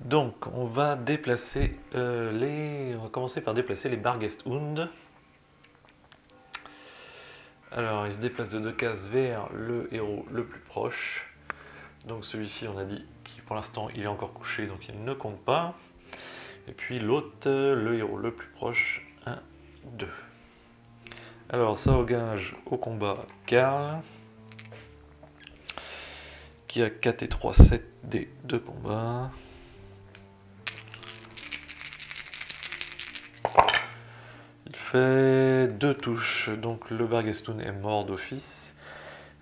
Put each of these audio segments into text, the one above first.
Donc on va déplacer on va commencer par déplacer les Bargesthund. Alors il se déplace de 2 cases vers le héros le plus proche. Donc celui-ci on a dit qu'il pour l'instant il est encore couché donc il ne compte pas. Et puis l'autre, le héros le plus proche, 1, 2. Alors ça engage au combat Karl, qui a 4 et 3, 7 dés de combat. Il fait 2 touches, donc le Barghestun est mort d'office.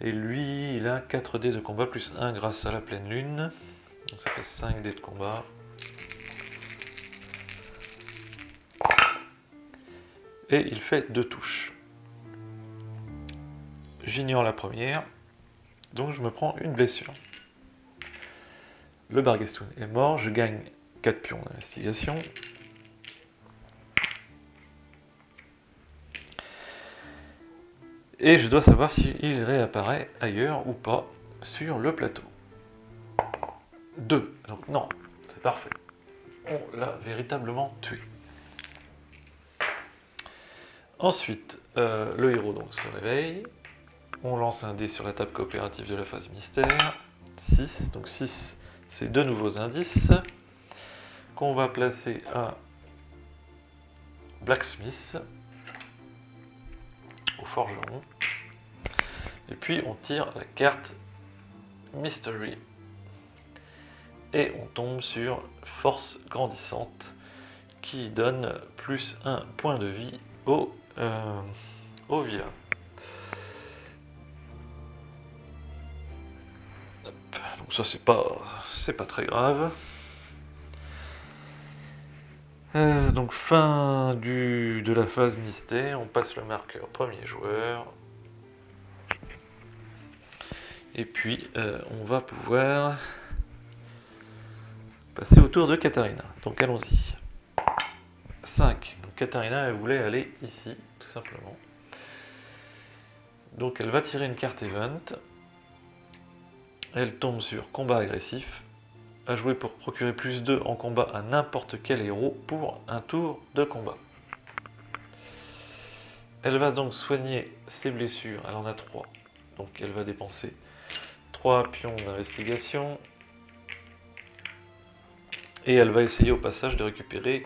Et lui, il a 4 dés de combat plus 1 grâce à la pleine lune. Donc ça fait 5 dés de combat. Et il fait 2 touches. J'ignore la première, donc je me prends une blessure. Le Barghestun est mort, je gagne 4 pions d'investigation. Et je dois savoir s'il réapparaît ailleurs ou pas sur le plateau. 2, donc non, c'est parfait. On l'a véritablement tué. Ensuite, le héros donc se réveille. On lance un dé sur la table coopérative de la phase mystère. 6, donc 6, c'est 2 nouveaux indices qu'on va placer à Blacksmith, au forgeron. Et puis on tire la carte Mystery. Et on tombe sur Force grandissante, qui donne plus 1 point de vie au vilain. Donc ça c'est pas très grave. Donc fin de la phase mystère, on passe le marqueur premier joueur. Et puis on va pouvoir passer au tour de Katharina. Donc allons-y. 5. Donc Katharina elle voulait aller ici, tout simplement. Donc elle va tirer une carte event. Elle tombe sur combat agressif. À jouer pour procurer plus 2 en combat à n'importe quel héros pour un tour de combat. Elle va donc soigner ses blessures, elle en a 3. Donc elle va dépenser 3 pions d'investigation. Et elle va essayer au passage de récupérer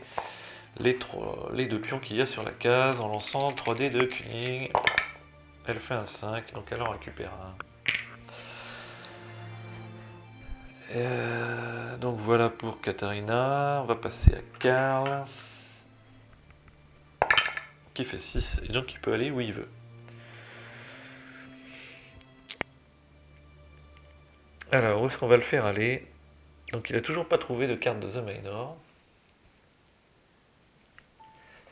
les 2 pions qu'il y a sur la case en lançant 3 dés de cunning. Elle fait un 5, donc elle en récupère un. Donc voilà pour Katharina. On va passer à Karl, qui fait 6, et donc il peut aller où il veut. Alors, où est-ce qu'on va le faire aller? Donc il n'a toujours pas trouvé de carte de The Minor.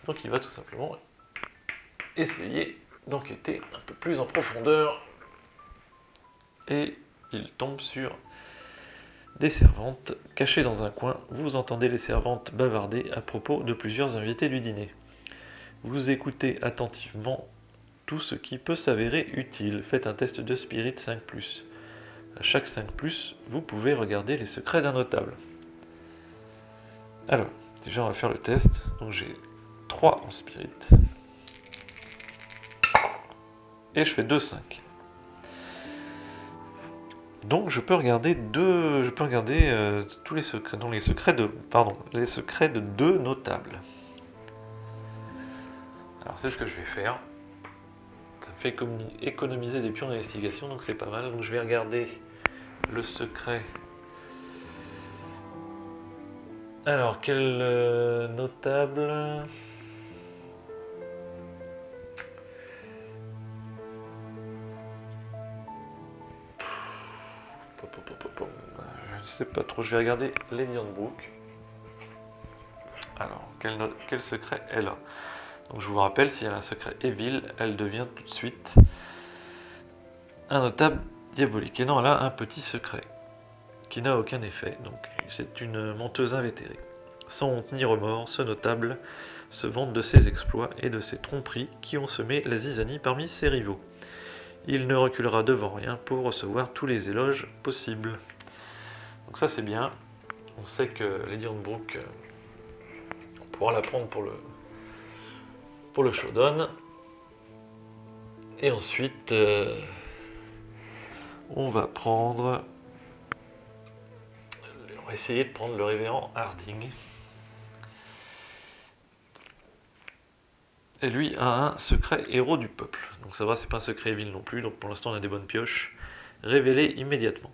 Donc il va tout simplement essayer d'enquêter un peu plus en profondeur. Et il tombe sur des servantes cachées dans un coin. Vous entendez les servantes bavarder à propos de plusieurs invités du dîner. Vous écoutez attentivement tout ce qui peut s'avérer utile. Faites un test de Spirit 5+. À chaque 5+, vous pouvez regarder les secrets d'un notable. Alors, déjà on va faire le test. Donc j'ai 3 en Spirit. Et je fais 2,5. Donc je peux regarder tous les secrets, dont les secrets de 2 notables. Alors c'est ce que je vais faire. Ça me fait économiser des pions d'investigation, donc c'est pas mal. Donc je vais regarder le secret. Alors quel notable? Je ne sais pas trop, je vais regarder Lady Handbook. Alors, quel secret elle a? Donc je vous rappelle, si elle a un secret Evil, elle devient tout de suite un notable diabolique. Et non, elle a un petit secret, qui n'a aucun effet, donc c'est une menteuse invétérée. Sans honte ni remords, ce notable se vante de ses exploits et de ses tromperies qui ont semé la zizanie parmi ses rivaux. Il ne reculera devant rien pour recevoir tous les éloges possibles. Donc ça c'est bien. On sait que Lady Hornbrook, on pourra la prendre pour le showdown. Et ensuite, on va essayer de prendre le révérend Harding. Et lui a un secret héros du peuple. Donc ça va, c'est pas un secret évil non plus, donc pour l'instant on a des bonnes pioches. Révélé immédiatement.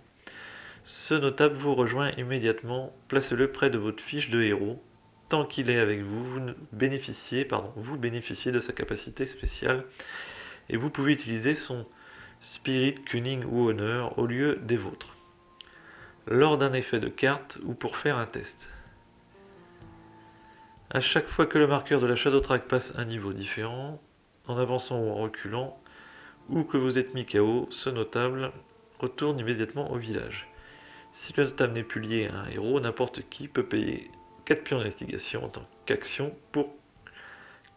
Ce notable vous rejoint immédiatement, placez-le près de votre fiche de héros. Tant qu'il est avec vous, vous bénéficiez de sa capacité spéciale et vous pouvez utiliser son Spirit, Cunning ou Honneur au lieu des vôtres, lors d'un effet de carte ou pour faire un test. À chaque fois que le marqueur de la Shadow Track passe un niveau différent, en avançant ou en reculant, ou que vous êtes mis KO, ce notable retourne immédiatement au village. Si le notable n'est plus lié à un héros, n'importe qui peut payer 4 pions d'investigation en tant qu'action pour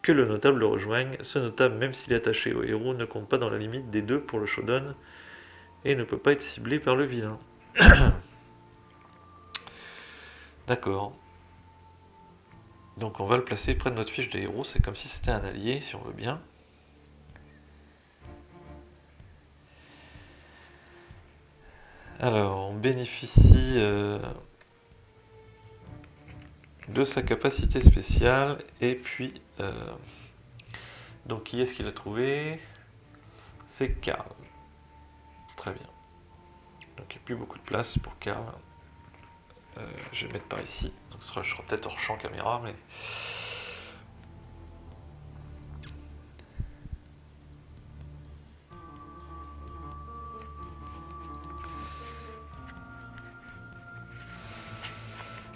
que le notable le rejoigne. Ce notable, même s'il est attaché au héros, ne compte pas dans la limite des 2 pour le showdown et ne peut pas être ciblé par le vilain. D'accord. Donc on va le placer près de notre fiche de héros, c'est comme si c'était un allié, si on veut bien. Alors, on bénéficie de sa capacité spéciale, et puis... donc qui est-ce qu'il a trouvé? C'est Karl. Très bien. Donc il n'y a plus beaucoup de place pour Karl. Je vais le mettre par ici. Donc, je serai peut-être hors champ caméra, mais...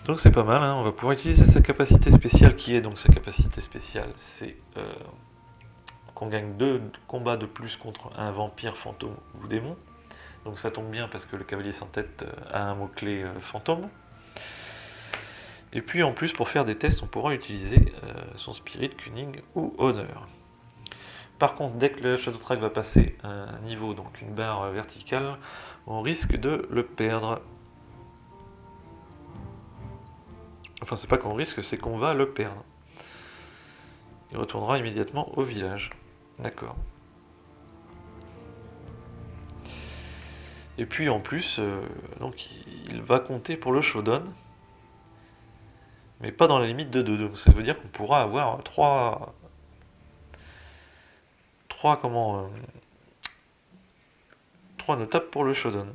Donc c'est pas mal, hein. On va pouvoir utiliser sa capacité spéciale, qui est donc sa capacité spéciale, c'est qu'on gagne 2 combats de plus contre un vampire, fantôme ou démon. Donc ça tombe bien parce que le cavalier sans tête a un mot-clé fantôme. Et puis en plus, pour faire des tests, on pourra utiliser son Spirit, Cunning ou Honneur. Par contre, dès que le Shadow Track va passer un niveau, donc une barre verticale, on risque de le perdre. Enfin, c'est pas qu'on risque, c'est qu'on va le perdre. Il retournera immédiatement au village. D'accord. Et puis en plus, donc il va compter pour le showdown, mais pas dans la limite de 2. Donc ça veut dire qu'on pourra avoir 3 notables pour le showdown.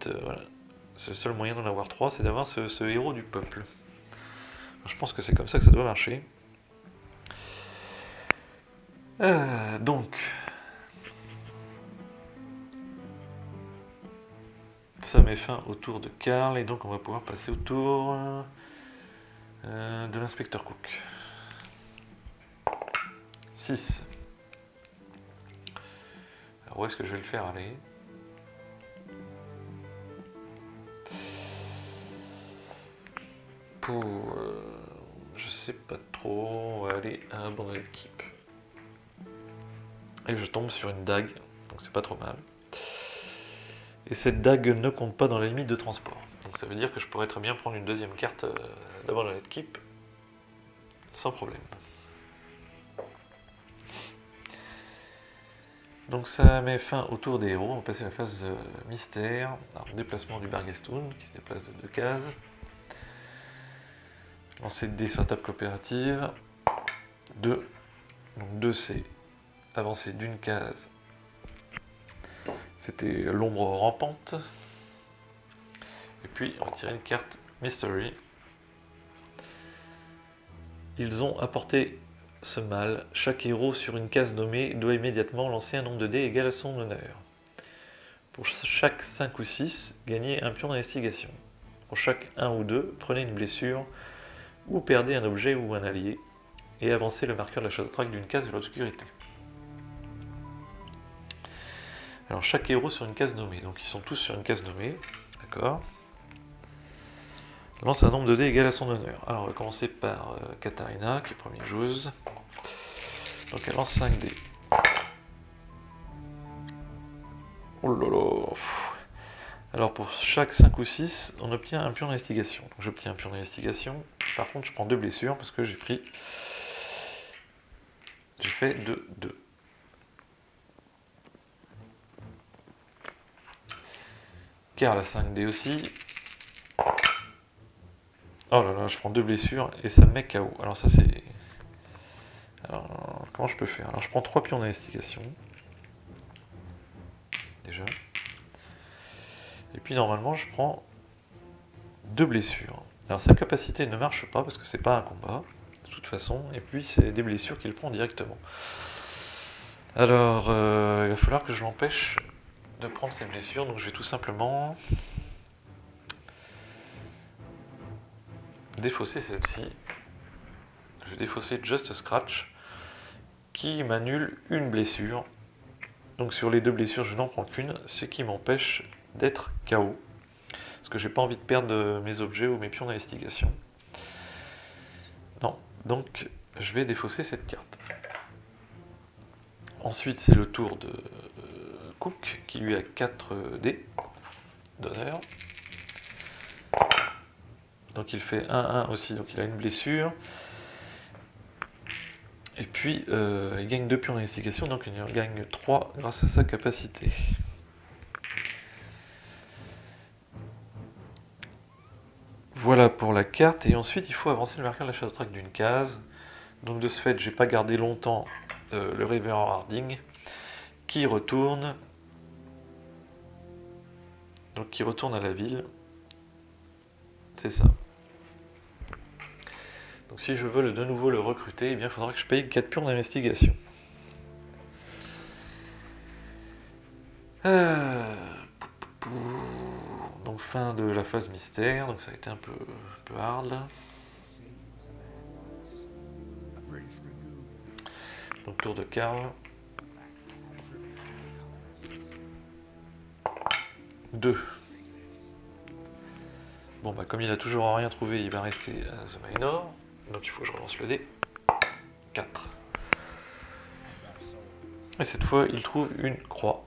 Voilà. C'est le seul moyen d'en avoir 3, c'est d'avoir ce héros du peuple. Je pense que c'est comme ça que ça doit marcher. Donc, ça met fin au tour de Karl, et donc on va pouvoir passer au tour de l'inspecteur Cook. 6. Alors où est-ce que je vais le faire aller? Je sais pas trop, on va aller à abandonner l'équipe. Et je tombe sur une dague, donc c'est pas trop mal. Et cette dague ne compte pas dans la limite de transport. Donc ça veut dire que je pourrais très bien prendre une deuxième carte d'abandonner l'équipe sans problème. Donc ça met fin au tour des héros. On va passer à la phase mystère. Alors, déplacement du Bargestoun qui se déplace de 2 cases. Lancer des sur la table coopérative. 2. Donc 2 c'est avancer d'une case. C'était l'ombre rampante. Et puis on va tirer une carte Mystery. Ils ont apporté ce mal. Chaque héros sur une case nommée doit immédiatement lancer un nombre de dés égal à son honneur. Pour chaque 5 ou 6, gagnez un pion d'investigation. Pour chaque 1 ou 2, prenez une blessure ou perdez un objet ou un allié et avancez le marqueur de la Shadow Track d'une case de l'obscurité. Alors chaque héros sur une case nommée, donc ils sont tous sur une case nommée, d'accord. Lance un nombre de dés égal à son honneur. Alors on va commencer par Katharina, qui est première joueuse. Donc elle lance 5 dés. Oh là là. Alors pour chaque 5 ou 6, on obtient un pion d'investigation. Donc j'obtiens un pion d'investigation. Par contre, je prends 2 blessures parce que j'ai fait 2, 2. Car la 5D aussi. Oh là là, je prends 2 blessures et ça me met KO. Alors ça c'est... Alors, comment je peux faire? Alors je prends 3 pions d'investigation. Déjà. Et puis normalement je prends 2 blessures. Alors sa capacité ne marche pas parce que c'est pas un combat, de toute façon. Et puis c'est des blessures qu'il prend directement. Alors il va falloir que je l'empêche de prendre ses blessures. Donc je vais tout simplement défausser celle-ci. Je vais défausser Just Scratch qui m'annule une blessure. Donc sur les 2 blessures, je n'en prends qu'une, ce qui m'empêche d'être KO. Parce que j'ai pas envie de perdre mes objets ou mes pions d'investigation. Non, donc je vais défausser cette carte. Ensuite, c'est le tour de Cook, qui lui a 4 dés d'honneur. Donc il fait 1-1 aussi, donc il a une blessure. Et puis il gagne 2 pions d'investigation, donc il en gagne 3 grâce à sa capacité. Voilà pour la carte, et ensuite il faut avancer le marqueur de la Shadow Track d'une case. Donc de ce fait, j'ai pas gardé longtemps le Révérend Harding, qui retourne. Donc qui retourne à la ville. C'est ça. Donc si je veux de nouveau le recruter, eh bien, il faudra que je paye 4 pions d'investigation. Donc fin de la phase mystère, donc ça a été un peu hard là. Donc tour de Karl. 2. Bon bah comme il a toujours rien trouvé, il va rester à The Minor. Donc il faut que je relance le dé. 4. Et cette fois, il trouve une croix.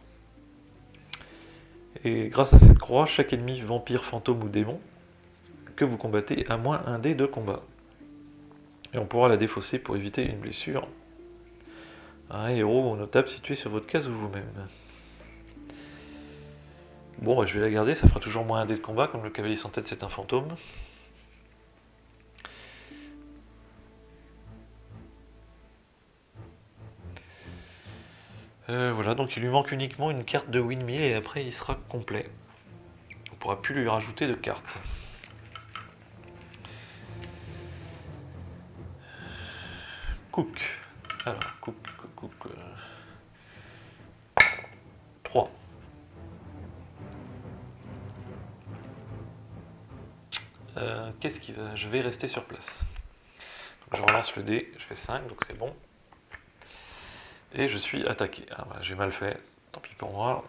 Et grâce à cette croix, chaque ennemi, vampire, fantôme ou démon, que vous combattez a moins un dé de combat. Et on pourra la défausser pour éviter une blessure à un héros ou notable situé sur votre case ou vous-même. Bon, bah, je vais la garder, ça fera toujours moins un dé de combat, comme le cavalier sans tête c'est un fantôme. Voilà, donc il lui manque uniquement une carte de windmill et après il sera complet. On ne pourra plus lui rajouter de cartes. Cook. Alors, Cook. 3. Qu'est-ce qui va... Je vais rester sur place. Donc je relance le dé, je fais 5, donc c'est bon. Et je suis attaqué. Ah bah j'ai mal fait, tant pis pour moi.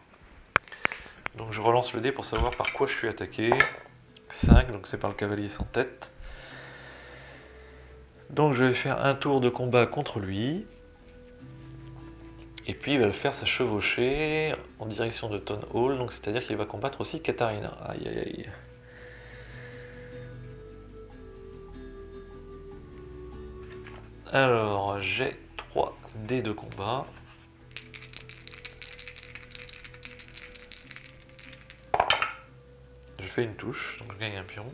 Donc je relance le dé pour savoir par quoi je suis attaqué. 5, donc c'est par le cavalier sans tête. Donc je vais faire un tour de combat contre lui. Et puis il va le faire se chevaucher en direction de Town Hall, donc c'est-à-dire qu'il va combattre aussi Katharina. Aïe aïe aïe. Alors j'ai 3 dés de combat. Je fais une touche, donc je gagne un pion.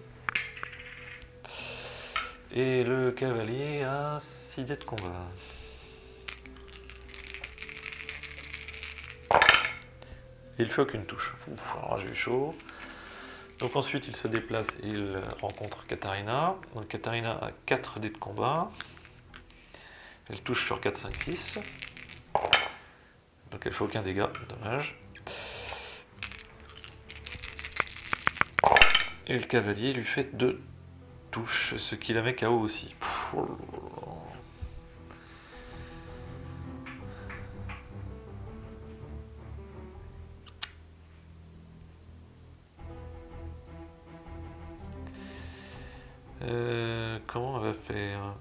Et le cavalier a 6 dés de combat. Il fait aucune touche. Ouf, alors j'ai eu chaud. Donc ensuite il se déplace et il rencontre Katharina. Donc Katharina a 4 dés de combat. Elle touche sur 4, 5, 6. Donc elle fait aucun dégât, dommage. Et le cavalier lui fait 2 touches, ce qui la met KO aussi. Comment elle va faire?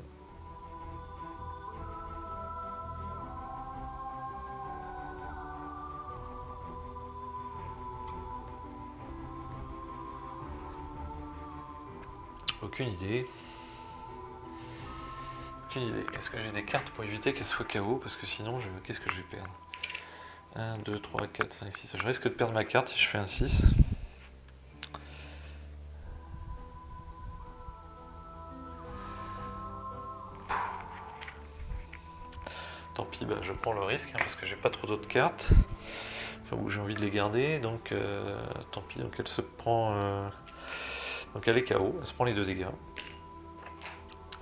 Aucune idée. Aucune idée. Est-ce que j'ai des cartes pour éviter qu'elle soit KO? Parce que sinon, qu'est-ce que je vais perdre? 1, 2, 3, 4, 5, 6. Je risque de perdre ma carte si je fais un 6. Tant pis, bah, je prends le risque, hein, parce que j'ai pas trop d'autres cartes. Enfin, où j'ai envie de les garder, donc tant pis. Donc elle se prend... Donc elle est KO, elle se prend les 2 dégâts.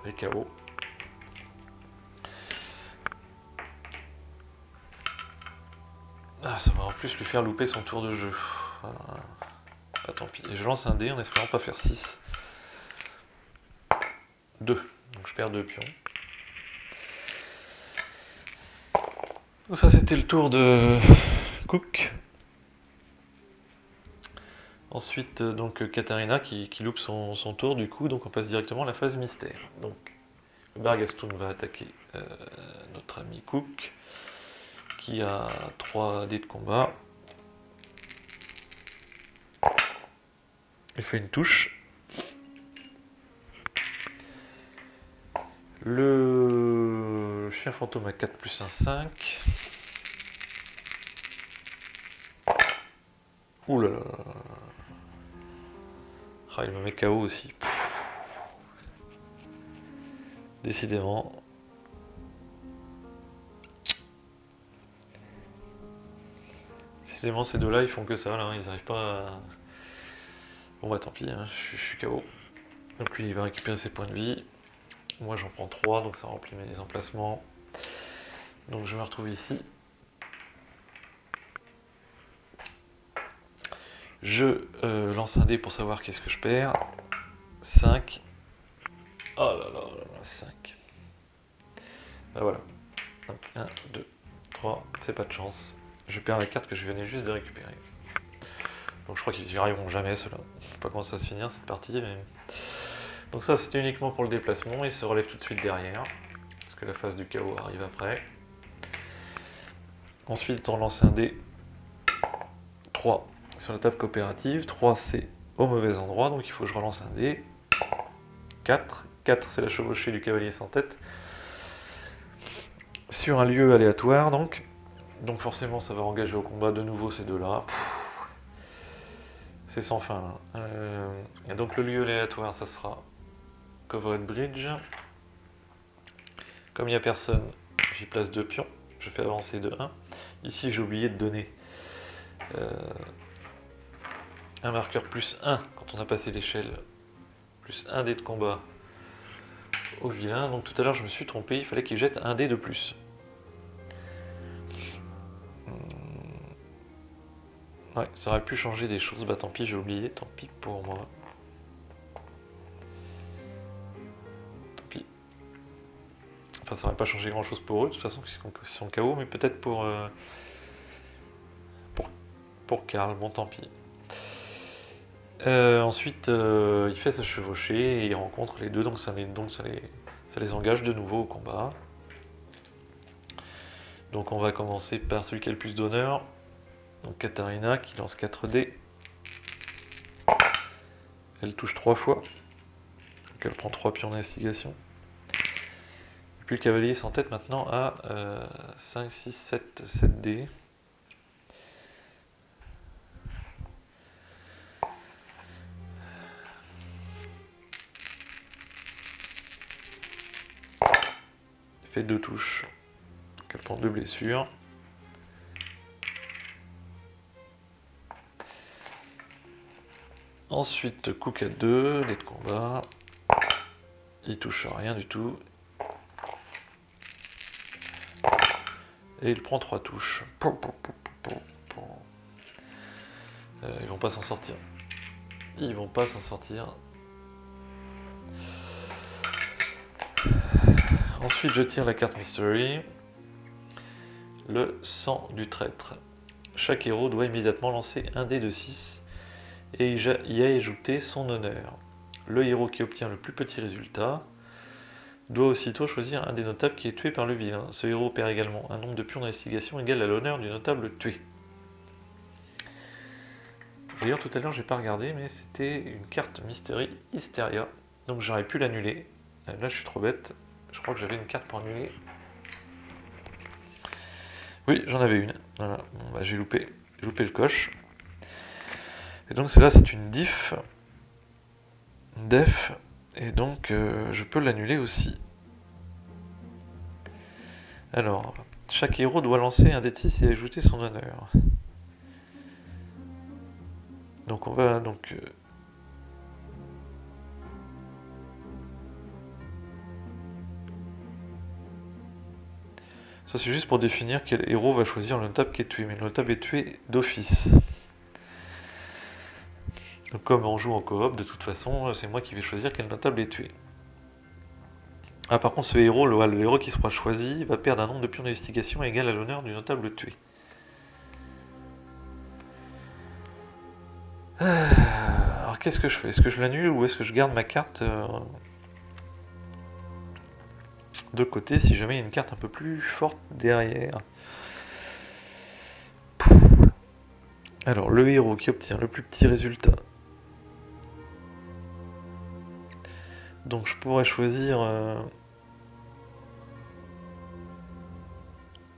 Elle est KO. Ah, ça va en plus lui faire louper son tour de jeu. Ah, tant pis. Et je lance un dé en espérant pas faire 6. 2. Donc je perds 2 pions. Donc ça c'était le tour de Cook. Ensuite donc Katarina qui loupe son tour du coup, donc on passe directement à la phase mystère. Donc le Barghestun va attaquer notre ami Cook qui a 3 dés de combat. Il fait une touche. Le chien fantôme a 4 plus 1, 5. Ouh là là. Ah, il me met KO aussi. Décidément. Décidément, ces deux-là, ils font que ça, là. Ils n'arrivent pas à... Bon bah tant pis, hein, je suis KO. Donc lui, il va récupérer ses points de vie. Moi, j'en prends 3, donc ça remplit mes emplacements. Donc je me retrouve ici. Je lance un dé pour savoir qu'est-ce que je perds. 5. Oh là là là là, 5. Ben voilà. Donc 1, 2, 3, c'est pas de chance. Je perds la carte que je venais juste de récupérer. Donc je crois qu'ils n'y arriveront jamais, ceux-là. Je sais pas comment ça va se finir cette partie, mais... Donc ça, c'était uniquement pour le déplacement. Il se relève tout de suite derrière, parce que la phase du chaos arrive après. Ensuite, on lance un dé. 3 sur la table coopérative. 3, c'est au mauvais endroit, donc il faut que je relance un dé. 4. 4, c'est la chevauchée du cavalier sans tête. Sur un lieu aléatoire, donc. Donc forcément, ça va engager au combat de nouveau ces deux-là. C'est sans fin, là. Et donc le lieu aléatoire, ça sera Covered Bridge. Comme il n'y a personne, j'y place 2 pions. Je fais avancer de 1. Ici, j'ai oublié de donner un marqueur plus 1 quand on a passé l'échelle, plus 1 dé de combat au vilain. Donc tout à l'heure, je me suis trompé, il fallait qu'il jette un dé de plus. Ouais, ça aurait pu changer des choses. Bah tant pis, j'ai oublié, tant pis pour moi. Tant pis. Enfin, ça n'aurait pas changé grand chose pour eux, de toute façon, ils sont KO, mais peut-être pour Karl, bon tant pis. Ensuite, il fait sa chevauchée et il rencontre les deux, donc ça les engage de nouveau au combat. Donc on va commencer par celui qui a le plus d'honneur. Donc Katarina qui lance 4 dés. Elle touche 3 fois. Donc elle prend 3 pions d'investigation. Et puis le cavalier sans tête maintenant à 5, 6, 7 dés. Il fait 2 touches. Donc elle prend 2 blessures. Ensuite, Cook à 2, dés de combat. Il touche rien du tout. Et il prend 3 touches. Ils vont pas s'en sortir. Ils vont pas s'en sortir. Ensuite, je tire la carte Mystery. Le sang du traître. Chaque héros doit immédiatement lancer un dé de 6 et y ajouter son honneur. Le héros qui obtient le plus petit résultat doit aussitôt choisir un des notables qui est tué par le vilain. Ce héros perd également un nombre de pions d'investigation égal à l'honneur du notable tué. D'ailleurs, tout à l'heure, j'ai pas regardé, mais c'était une carte Mystery Hysteria. Donc j'aurais pu l'annuler. Là je suis trop bête. Je crois que j'avais une carte pour annuler. Oui, j'en avais une. Voilà, bon, bah, j'ai loupé le coche. Et donc celle-là c'est une diff. Def. Et donc je peux l'annuler aussi. Alors, chaque héros doit lancer un dé de 6 et ajouter son honneur. Donc on va donc... ça c'est juste pour définir quel héros va choisir le notable qui est tué, mais le notable est tué d'office. Donc comme on joue en coop, de toute façon, c'est moi qui vais choisir quel notable est tué. Ah par contre ce héros, le héros qui sera choisi, va perdre un nombre de pions d'investigation égal à l'honneur du notable tué. Alors qu'est-ce que je fais? Est-ce que je l'annule ou est-ce que je garde ma carte de côté si jamais il y a une carte un peu plus forte derrière? Alors le héros qui obtient le plus petit résultat. Donc je pourrais choisir...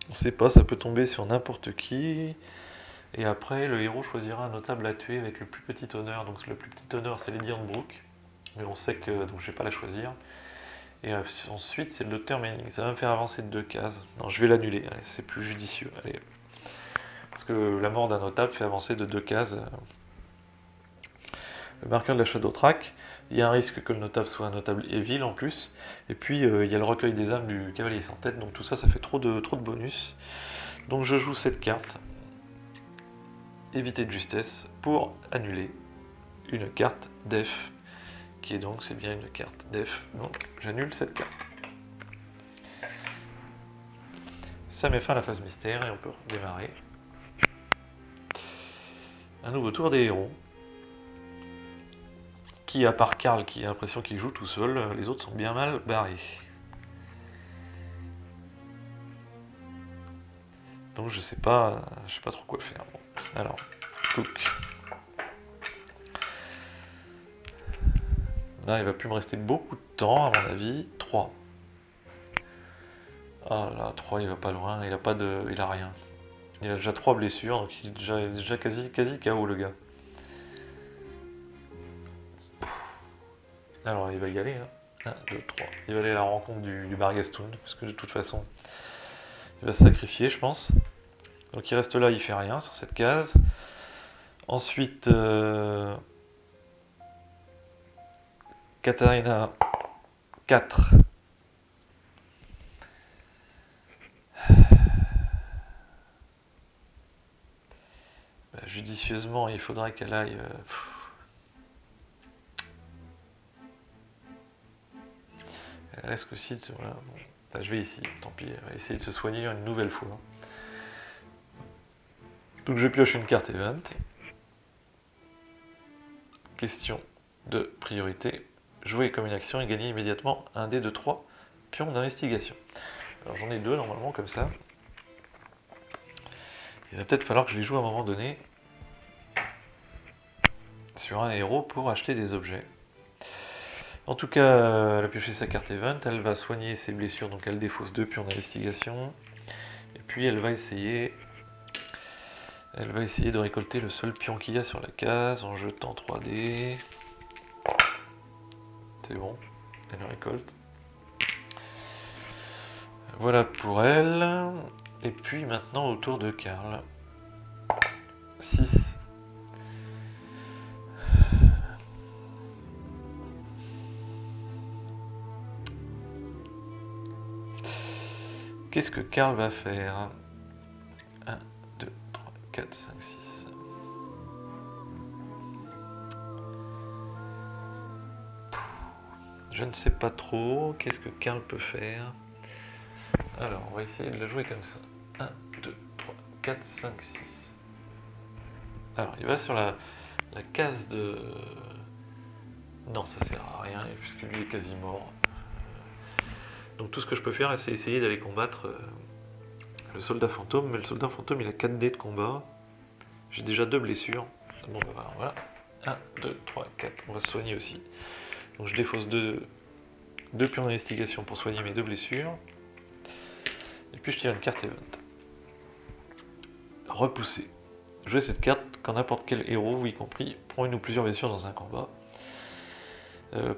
on sait pas, ça peut tomber sur n'importe qui. Et après, le héros choisira un notable à tuer avec le plus petit honneur. Donc le plus petit honneur, c'est Lady Handbrook. Mais on sait que donc je vais pas la choisir. Et ensuite, c'est le Docteur Manning. Ça va me faire avancer de 2 cases. Non, je vais l'annuler. C'est plus judicieux. Allez. Parce que la mort d'un notable fait avancer de 2 cases. Le marqueur de la Shadow Track. Il y a un risque que le notable soit un notable evil en plus. Et puis, il y a le recueil des âmes du cavalier sans tête. Donc tout ça, ça fait trop de bonus. Donc je joue cette carte. Éviter de justesse pour annuler une carte def. Qui est donc, c'est bien une carte def. Donc j'annule cette carte. Ça met fin à la phase mystère et on peut redémarrer. Un nouveau tour des héros. Qui, à part Karl qui a l'impression qu'il joue tout seul, les autres sont bien mal barrés. Donc je sais pas trop quoi faire. Bon. Alors, Cook. Là, il va plus me rester beaucoup de temps, à mon avis. 3. Ah là, 3, il va pas loin, il a rien. Il a déjà 3 blessures, donc il est déjà quasi KO le gars. Alors il va y aller, hein. 1, 2, 3. Il va aller à la rencontre du Bargastoun, parce que de toute façon, il va se sacrifier, je pense. Donc il reste là, il fait rien sur cette case. Ensuite, Katharina, 4. Bah, judicieusement, il faudrait qu'elle aille... elle risque aussi de... Voilà, bon. Bah, je vais ici, tant pis, elle va essayer de se soigner une nouvelle fois. Donc je pioche une carte event. Question de priorité. Jouer comme une action et gagner immédiatement un dé de 3 pions d'investigation. Alors j'en ai 2 normalement comme ça. Il va peut-être falloir que je les joue à un moment donné sur un héros pour acheter des objets. En tout cas, elle a pioché sa carte event, elle va soigner ses blessures, donc elle défausse 2 pions d'investigation. Et puis elle va essayer de récolter le seul pion qu'il y a sur la case en jetant 3 dés. C'est bon, elle récolte. Voilà pour elle. Et puis maintenant au tour de Karl. 6. Qu'est-ce que Karl va faire? 1, 2, 3, 4, 5, 6. Je ne sais pas trop. Qu'est-ce que Karl peut faire? Alors, on va essayer de la jouer comme ça. 1, 2, 3, 4, 5, 6. Alors, il va sur la case de... Non, ça sert à rien, puisque lui est quasi mort. Donc tout ce que je peux faire, c'est essayer d'aller combattre le soldat fantôme. Mais le soldat fantôme, il a 4 dés de combat. J'ai déjà 2 blessures. Bon, bah voilà. 1, 2, 3, 4. On va se soigner aussi. Donc je défausse deux pions d'investigation pour soigner mes 2 blessures. Et puis je tire une carte event. Repousser. Jouez cette carte quand n'importe quel héros, y compris, prend une ou plusieurs blessures dans un combat.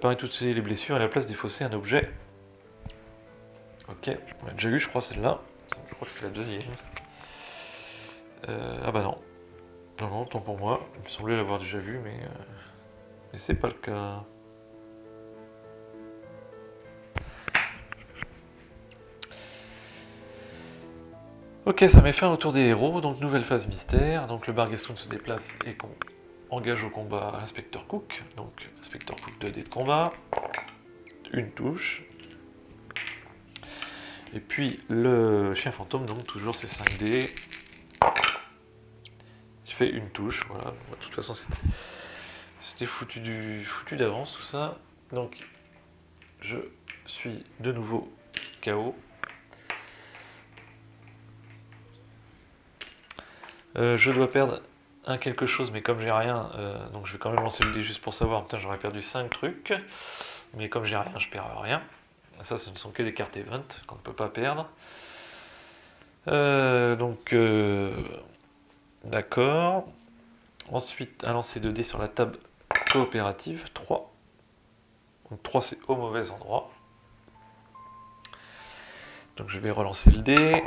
Parmi toutes les blessures, à la place défausser un objet. Ok, on a déjà eu je crois celle-là. Je crois que c'est la deuxième. Ah bah non. Non, tant pour moi. Il me semblait l'avoir déjà vu, mais c'est pas le cas. Ok, ça met fin au tour des héros, donc nouvelle phase mystère. Donc le Barghestun se déplace et qu'on engage au combat Inspector Cook. Donc Inspector Cook 2 dés de combat. Une touche. Et puis le chien fantôme, donc toujours c'est 5 dés. Je fais une touche, voilà. De toute façon c'était foutu d'avance tout ça. Donc je suis de nouveau KO. Je dois perdre un quelque chose, mais comme j'ai rien, donc je vais quand même lancer le dé juste pour savoir. Putain, j'aurais perdu 5 trucs, mais comme j'ai rien, je perds rien. Ça, ce ne sont que des cartes event qu'on ne peut pas perdre. D'accord. Ensuite, un lancer de dés sur la table coopérative, 3. Donc 3, c'est au mauvais endroit. Donc je vais relancer le dé.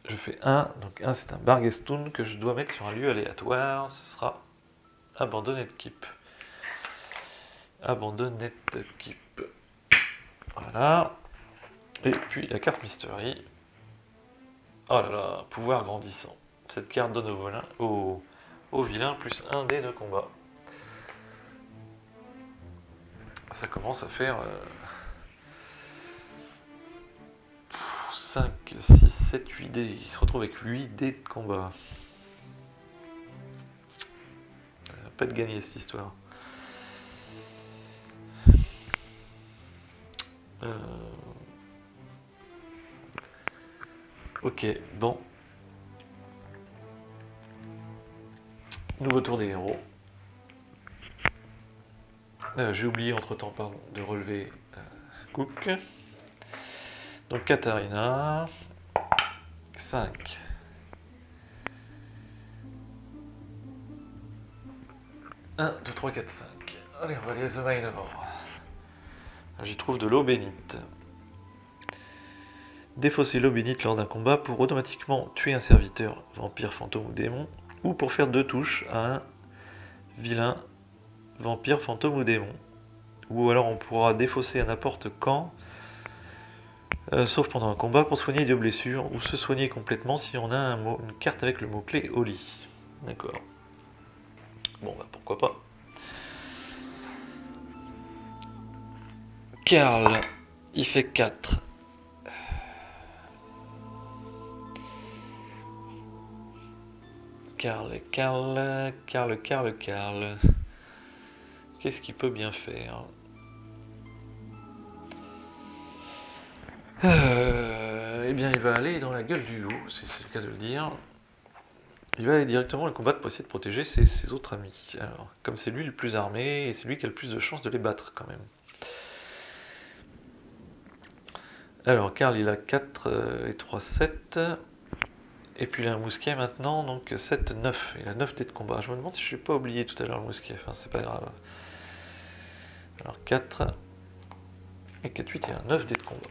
Je fais 1, donc 1 c'est un Barghestun que je dois mettre sur un lieu aléatoire, ce sera Abandonned Keep. Abandonned Keep. Voilà. Et puis la carte Mystery. Oh là là, pouvoir grandissant. Cette carte donne au vilain plus 1 dé de combat. Ça commence à faire 5, 6, 7, 8 dés. Il se retrouve avec 8 dés de combat. Pas de gagner cette histoire. Ok, bon. Nouveau tour des héros. J'ai oublié entre-temps de relever Cook. Donc Katharina. 5. Un, 2, 3, 4, 5. Allez, on va aller à The Mine. J'y trouve de l'eau bénite. Défausser l'eau bénite lors d'un combat pour automatiquement tuer un serviteur, vampire, fantôme ou démon, ou pour faire 2 touches à un vilain, vampire, fantôme ou démon. Ou alors on pourra défausser à n'importe quand, sauf pendant un combat, pour soigner 2 blessures, ou se soigner complètement si on a une carte avec le mot-clé Oli. D'accord. Bon, bah pourquoi pas. Karl, il fait 4. Karl. Qu'est-ce qu'il peut bien faire? Eh bien, il va aller dans la gueule du loup, si c'est le cas de le dire. Il va aller directement le combattre pour essayer de protéger ses autres amis. Alors, comme c'est lui le plus armé, et c'est lui qui a le plus de chances de les battre quand même. Alors, Karl, il a 4 et 3, 7. Et puis il a un mousquet maintenant, donc 7, 9. Il a 9 dés de combat. Je me demande si je n'ai pas oublié tout à l'heure le mousquet. Enfin, c'est pas grave. Alors, 4 et 4, 8 et un 9 dés de combat.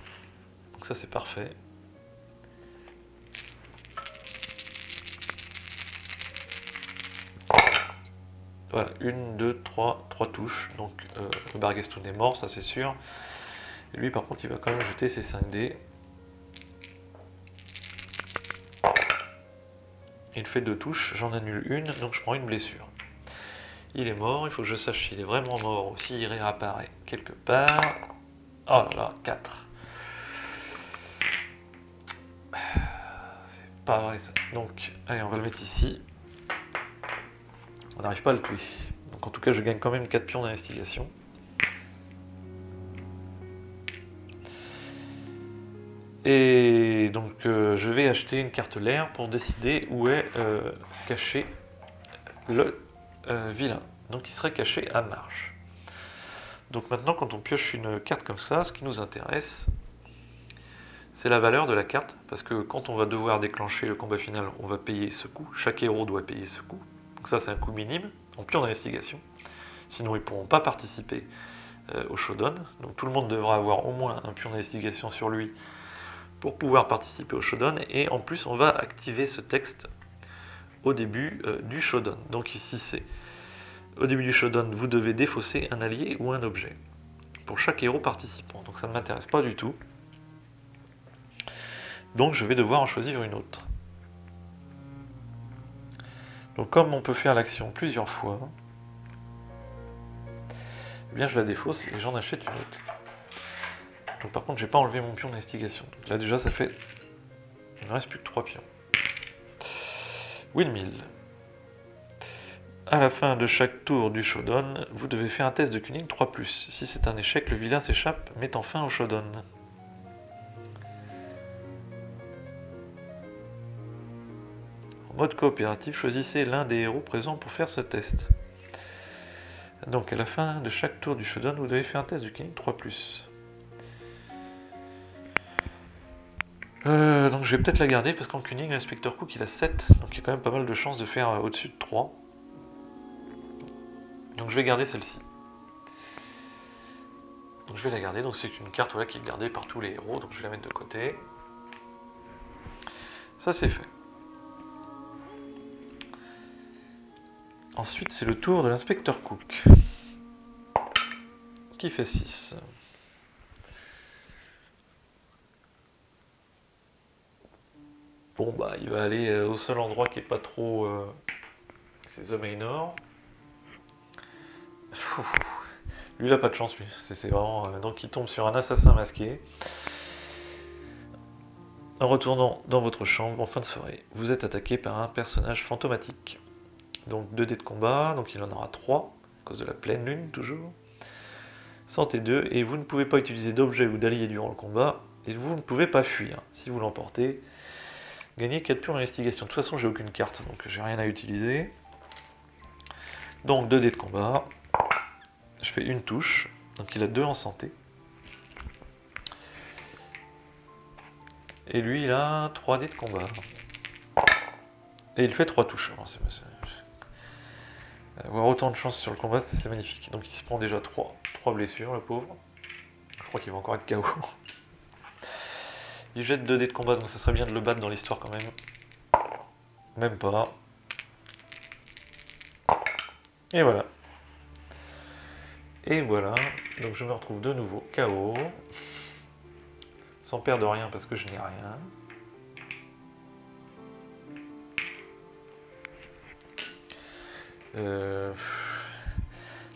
Donc ça, c'est parfait. Voilà, 1, 2, 3 touches. Donc le Barghestun est mort, ça c'est sûr. Et lui, par contre, il va quand même jeter ses 5 dés. Il fait 2 touches, j'en annule une, donc je prends une blessure. Il est mort, il faut que je sache s'il est vraiment mort ou s'il réapparaît quelque part. Oh là là, 4. C'est pas vrai ça. Donc, allez, on va le mettre ici. On n'arrive pas à le tuer. Donc en tout cas, je gagne quand même 4 pions d'investigation. Et donc je vais acheter une carte l'air pour décider où est caché le vilain. Donc il serait caché à marche. Donc maintenant, quand on pioche une carte comme ça, ce qui nous intéresse, c'est la valeur de la carte, parce que quand on va devoir déclencher le combat final, on va payer ce coût. Chaque héros doit payer ce coût. Donc ça, c'est un coût minime, en pion d'investigation. Sinon, ils ne pourront pas participer au showdown. Donc tout le monde devra avoir au moins un pion d'investigation sur lui pour pouvoir participer au showdown. Et en plus, on va activer ce texte au début du showdown. Donc ici, c'est au début du showdown, vous devez défausser un allié ou un objet pour chaque héros participant. Donc ça ne m'intéresse pas du tout. Donc je vais devoir en choisir une autre. Donc comme on peut faire l'action plusieurs fois, eh bien je la défausse et j'en achète une autre. Donc par contre je n'ai pas enlevé mon pion d'investigation. Donc là déjà ça fait... Il ne reste plus que 3 pions. Windmill. À la fin de chaque tour du showdown, vous devez faire un test de cunning 3+. Si c'est un échec, le vilain s'échappe, mettant fin au showdown. En mode coopératif, choisissez l'un des héros présents pour faire ce test. Donc à la fin de chaque tour du showdown, vous devez faire un test de cunning 3+. Donc je vais peut-être la garder parce qu'en cunning, l'inspecteur Cook il a 7, donc il y a quand même pas mal de chances de faire au-dessus de 3. Donc je vais garder celle-ci. Donc je vais la garder, donc c'est une carte voilà, qui est gardée par tous les héros, donc je vais la mettre de côté. Ça c'est fait. Ensuite c'est le tour de l'inspecteur Cook, qui fait 6. Bon bah il va aller au seul endroit qui est pas trop... c'est The Manor. Lui il a pas de chance lui, c'est vraiment... donc il tombe sur un assassin masqué. En retournant dans votre chambre en fin de soirée, vous êtes attaqué par un personnage fantomatique. Donc 2 dés de combat, donc il en aura 3, à cause de la pleine lune toujours. Santé 2, et vous ne pouvez pas utiliser d'objets ou d'alliés durant le combat, et vous ne pouvez pas fuir. Si vous l'emportez, gagnez 4 pions d'investigation. De toute façon, j'ai aucune carte, donc j'ai rien à utiliser. Donc 2 dés de combat, je fais une touche, donc il a 2 en santé. Et lui, il a 3 dés de combat. Et il fait 3 touches. Avoir autant de chance sur le combat, c'est magnifique. Donc il se prend déjà 3 blessures, le pauvre. Je crois qu'il va encore être KO. Il jette 2 dés de combat, donc ça serait bien de le battre dans l'histoire quand même. Même pas. Et voilà. Et voilà. Donc je me retrouve de nouveau KO. Sans perdre rien parce que je n'ai rien.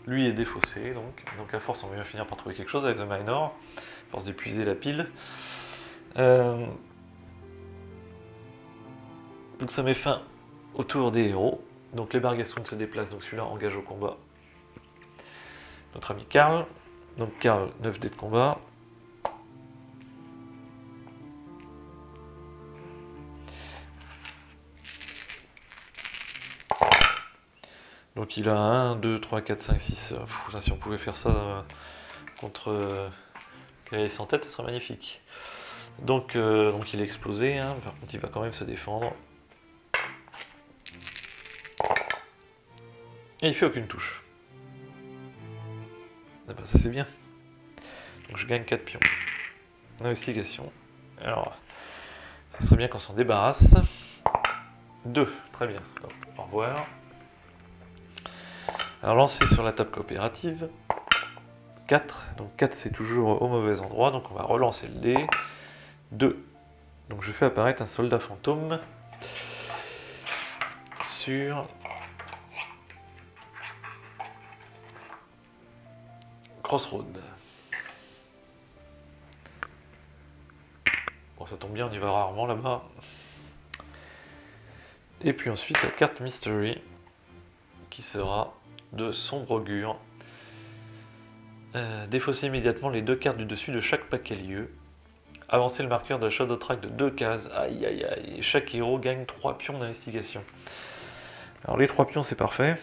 Lui est défaussé, donc à force on va bien finir par trouver quelque chose avec The Manor, à force d'épuiser la pile. Donc ça met fin au tour des héros. Donc les Barghestwound se déplacent, donc celui-là engage au combat notre ami Karl. Donc Karl, 9 dés de combat. Donc il a 1, 2, 3, 4, 5, 6. Là, si on pouvait faire ça contre Guerrier sans tête, ce serait magnifique. Donc il est explosé, hein. Par contre il va quand même se défendre. Et il fait aucune touche. Ah bah ça c'est bien. Donc je gagne 4 pions. Investigation. Alors, ça serait bien qu'on s'en débarrasse. 2, très bien. Donc, au revoir. Alors lancer sur la table coopérative. 4, donc 4 c'est toujours au mauvais endroit, donc on va relancer le dé. 2, donc je fais apparaître un soldat fantôme sur Crossroad. Bon ça tombe bien, on y va rarement là-bas. Et puis ensuite la carte Mystery qui sera de sombre augure. Défausser immédiatement les 2 cartes du dessus de chaque paquet lieu. Avancer le marqueur de la Shadow Track de 2 cases. Aïe aïe aïe. Chaque héros gagne 3 pions d'investigation. Alors les 3 pions c'est parfait.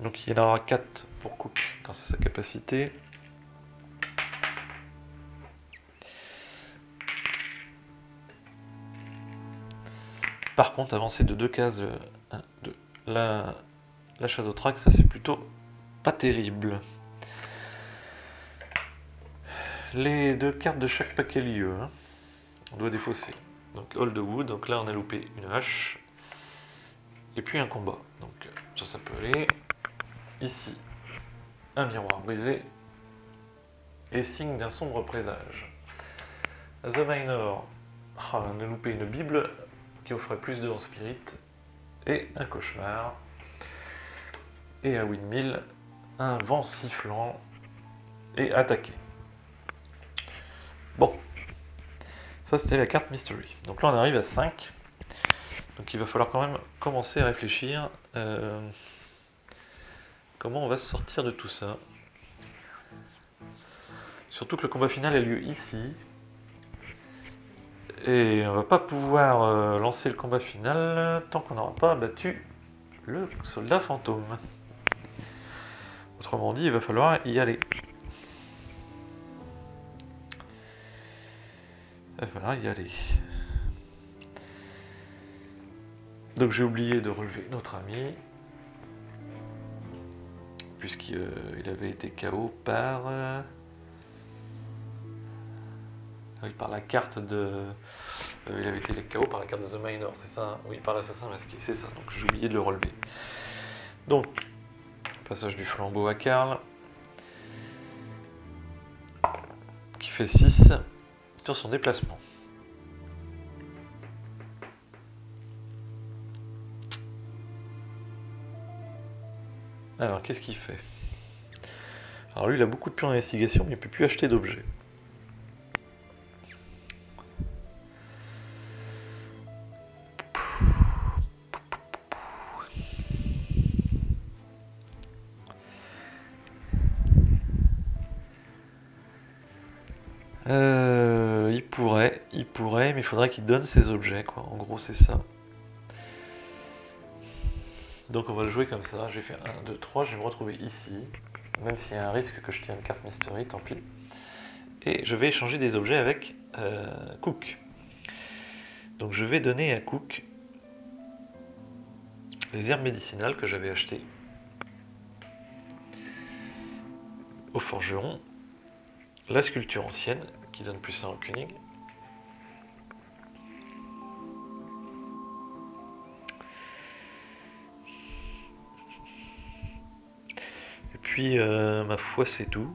Donc il y en aura 4 pour Cook quand c'est sa capacité. Par contre, avancer de 2 cases la Shadow Track, ça c'est plutôt pas terrible. Les 2 cartes de chaque paquet lieu, hein. On doit défausser. Donc Hold Wood, donc là on a loupé une hache. Et puis un combat. Donc ça peut aller. Ici, un miroir brisé. Et signe d'un sombre présage. The Minor, on a loupé une Bible qui offrait plus de en spirit. Et un cauchemar. Et à Windmill, un vent sifflant. Et attaquer. Bon. Ça c'était la carte Mystery. Donc là on arrive à 5. Donc il va falloir quand même commencer à réfléchir comment on va se sortir de tout ça. Surtout que le combat final a lieu ici. Et on va pas pouvoir lancer le combat final tant qu'on n'aura pas battu le soldat fantôme. Autrement dit, il va falloir y aller. Il va falloir y aller. Donc j'ai oublié de relever notre ami. Puisqu'il avait été KO par... oui, par la carte de... il avait été KO par la carte de The Minor, c'est ça, hein? Oui, par l'assassin masqué, c'est ça. Donc j'ai oublié de le relever. Donc, passage du flambeau à Karl. Qui fait 6 sur son déplacement. Alors, qu'est-ce qu'il fait? Alors lui, il a beaucoup de pions d'investigation, mais il ne peut plus acheter d'objets. Il pourrait, mais il faudrait qu'il donne ses objets, quoi. En gros, c'est ça. Donc on va le jouer comme ça. J'ai fait 1, 2, 3, je vais me retrouver ici. Même s'il y a un risque que je tienne une carte Mystery, tant pis. Et je vais échanger des objets avec Cook. Donc je vais donner à Cook les herbes médicinales que j'avais achetées au forgeron, la sculpture ancienne qui donne plus 1 au cunning, et puis ma foi c'est tout.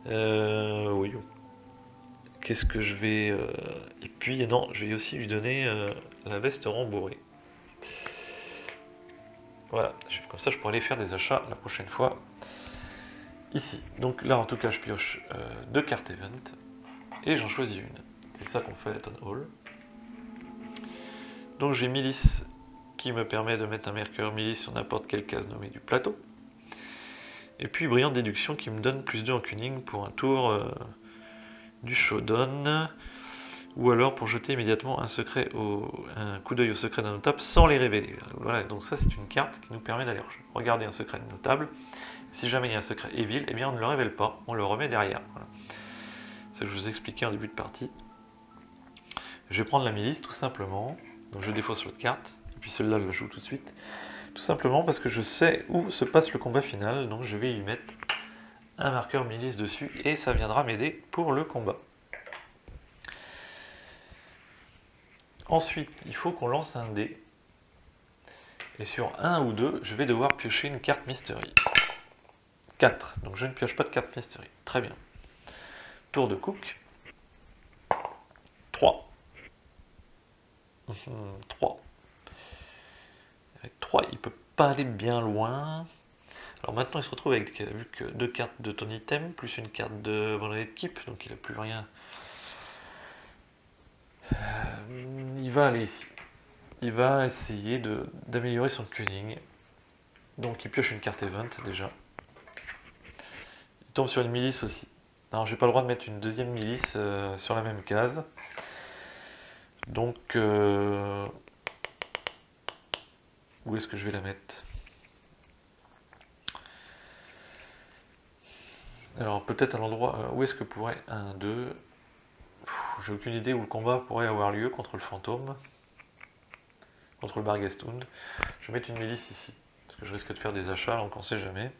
Oui. Qu'est-ce que je vais... Et puis non, je vais aussi lui donner la veste rembourrée. Voilà, comme ça je pourrai aller faire des achats la prochaine fois. Ici. Donc là en tout cas je pioche 2 cartes event et j'en choisis une. C'est ça qu'on fait à Town Hall. Donc j'ai milice qui me permet de mettre un marqueur milice sur n'importe quelle case nommée du plateau. Et puis brillante déduction qui me donne plus 2 en cunning pour un tour du showdown. Ou alors pour jeter immédiatement un coup d'œil au secret d'un notable sans les révéler. Voilà, donc ça c'est une carte qui nous permet d'aller regarder un secret de notable. Si jamais il y a un secret evil, eh bien on ne le révèle pas, on le remet derrière. Voilà. C'est ce que je vous expliquais en début de partie. Je vais prendre la milice tout simplement. Donc je défausse l'autre carte, et puis celle-là je la joue tout de suite. Tout simplement parce que je sais où se passe le combat final, donc je vais y mettre un marqueur milice dessus, et ça viendra m'aider pour le combat. Ensuite, il faut qu'on lance un dé. Et sur 1 ou 2, je vais devoir piocher une carte Mystery. 4. Donc je ne pioche pas de carte Mystery. Très bien. Tour de Cook. 3. 3. Avec 3, il ne peut pas aller bien loin. Alors maintenant, il se retrouve avec vu que 2 cartes de ton item, plus une carte de abandonné de keep, donc il n'a plus rien. Il va aller ici. Il va essayer d'améliorer son cunning. Donc il pioche une carte event déjà. Il tombe sur une milice aussi. Alors j'ai pas le droit de mettre une deuxième milice sur la même case. Donc où est-ce que je vais la mettre? Alors peut-être à l'endroit où est-ce que pourrait 1, 2. j'ai aucune idée où le combat pourrait avoir lieu contre le fantôme, contre le Barghestund. Je vais mettre une milice ici, parce que je risque de faire des achats, donc on sait jamais.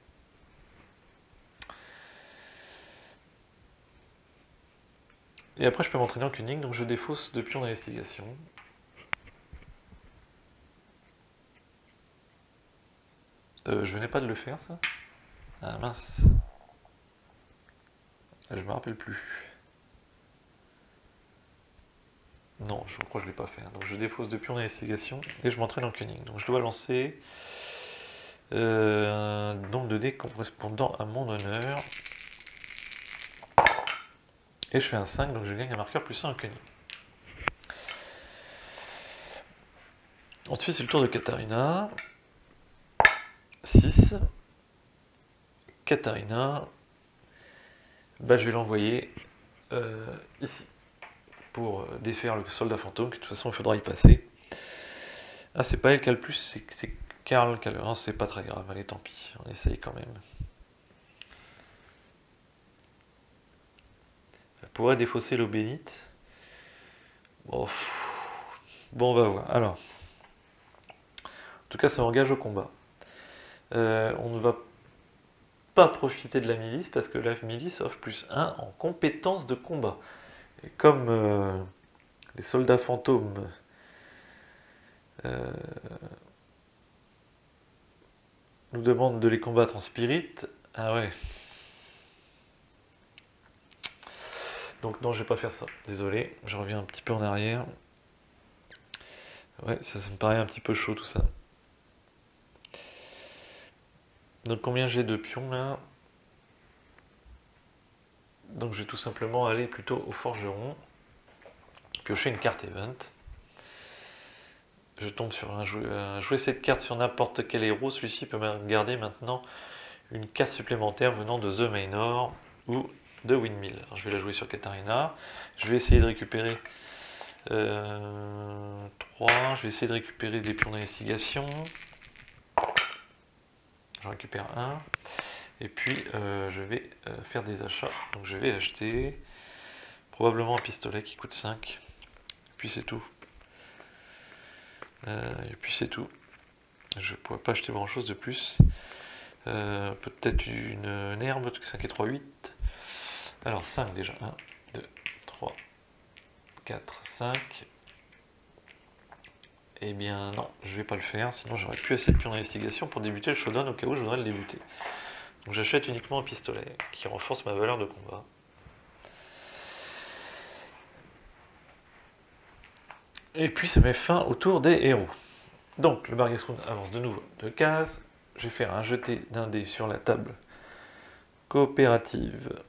Et après je peux m'entraîner en Kuning, donc je défausse de pions d'investigation. Je venais pas de le faire ça? Ah mince. Je me rappelle plus. Non, je crois que je l'ai pas fait. Donc je défausse de pions d'investigation et je m'entraîne en Kuning. Donc je dois lancer un nombre de dés correspondant à mon honneur. Et je fais un 5, donc je gagne un marqueur plus 1 en Kuning. Ensuite c'est le tour de Katharina. 6. Katharina. Bah, je vais l'envoyer ici pour défaire le soldat fantôme, que de toute façon il faudra y passer. Ah, c'est pas elle qui a le plus, c'est Karl qui a le 1, c'est pas très grave, allez tant pis, on essaye quand même. Elle pourrait défausser l'eau bénite. Bon, on va voir. Alors, en tout cas ça engage au combat. On ne va pas profiter de la milice parce que la milice offre plus 1 en compétences de combat. Et comme les soldats fantômes nous demandent de les combattre en spirit, ah ouais. Donc non, je vais pas faire ça, désolé, je reviens un petit peu en arrière. Ouais, ça me paraît un petit peu chaud tout ça. Donc combien j'ai de pions là? Donc je vais tout simplement aller plutôt au forgeron, piocher une carte event. Je tombe sur jouer cette carte sur n'importe quel héros, celui-ci peut garder maintenant une carte supplémentaire venant de The Manor ou de Windmill. Alors, je vais la jouer sur Katharina, je vais essayer de récupérer 3, je vais essayer de récupérer des pions d'investigation, j'en récupère un, et puis je vais faire des achats, donc je vais acheter probablement un pistolet qui coûte 5, et puis c'est tout. Je ne pourrais pas acheter grand chose de plus. Peut-être une herbe, 5 et 3, 8. Alors 5 déjà. 1, 2, 3, 4, 5. Eh bien non, je vais pas le faire, sinon j'aurais plus assez de pions d'investigation pour débuter le showdown au cas où je voudrais le débuter. Donc j'achète uniquement un pistolet qui renforce ma valeur de combat. Et puis ça met fin au tour des héros. Donc le Barghestund avance de nouveau 2 cases. Je vais faire un jeté d'un dé sur la table coopérative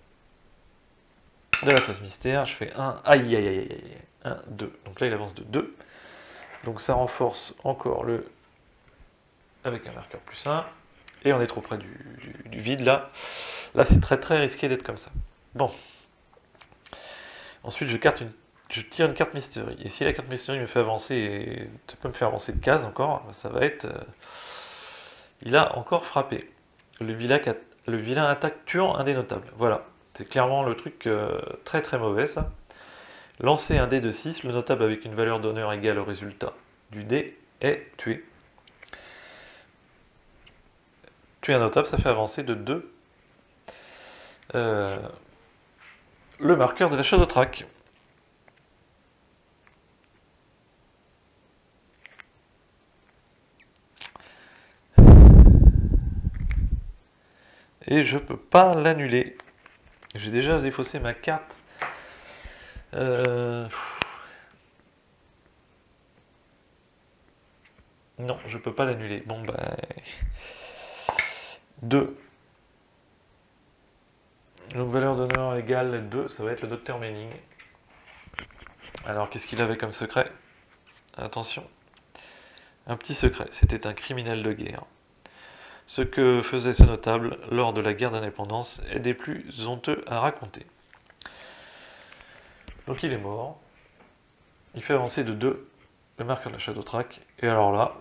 de la phase mystère. Je fais 1, aïe aïe aïe aïe, 1, 2. Donc là il avance de 2. Donc ça renforce encore le avec un marqueur plus 1. Et on est trop près du vide là. Là c'est très très risqué d'être comme ça. Bon. Ensuite je tire une carte mystery. Et si la carte mystery me fait avancer, et ça peut me faire avancer de case encore, ça va être... il a encore frappé. Le vilain attaque tuant un des notables. Voilà. C'est clairement le truc très très mauvais ça. Lancer un dé de 6, le notable avec une valeur d'honneur égale au résultat du dé est tué. Tuer un notable, ça fait avancer de 2 le marqueur de la Shadow Track. Et je peux pas l'annuler. J'ai déjà défaussé ma carte. Non, je peux pas l'annuler. Bon, bah... 2. Donc valeur d'honneur égale 2, ça va être le docteur Manning. Alors, qu'est-ce qu'il avait comme secret? Attention. Un petit secret, c'était un criminel de guerre. Ce que faisait ce notable lors de la guerre d'indépendance est des plus honteux à raconter. Donc il est mort. Il fait avancer de 2 le marqueur de la Shadow Track. Et alors là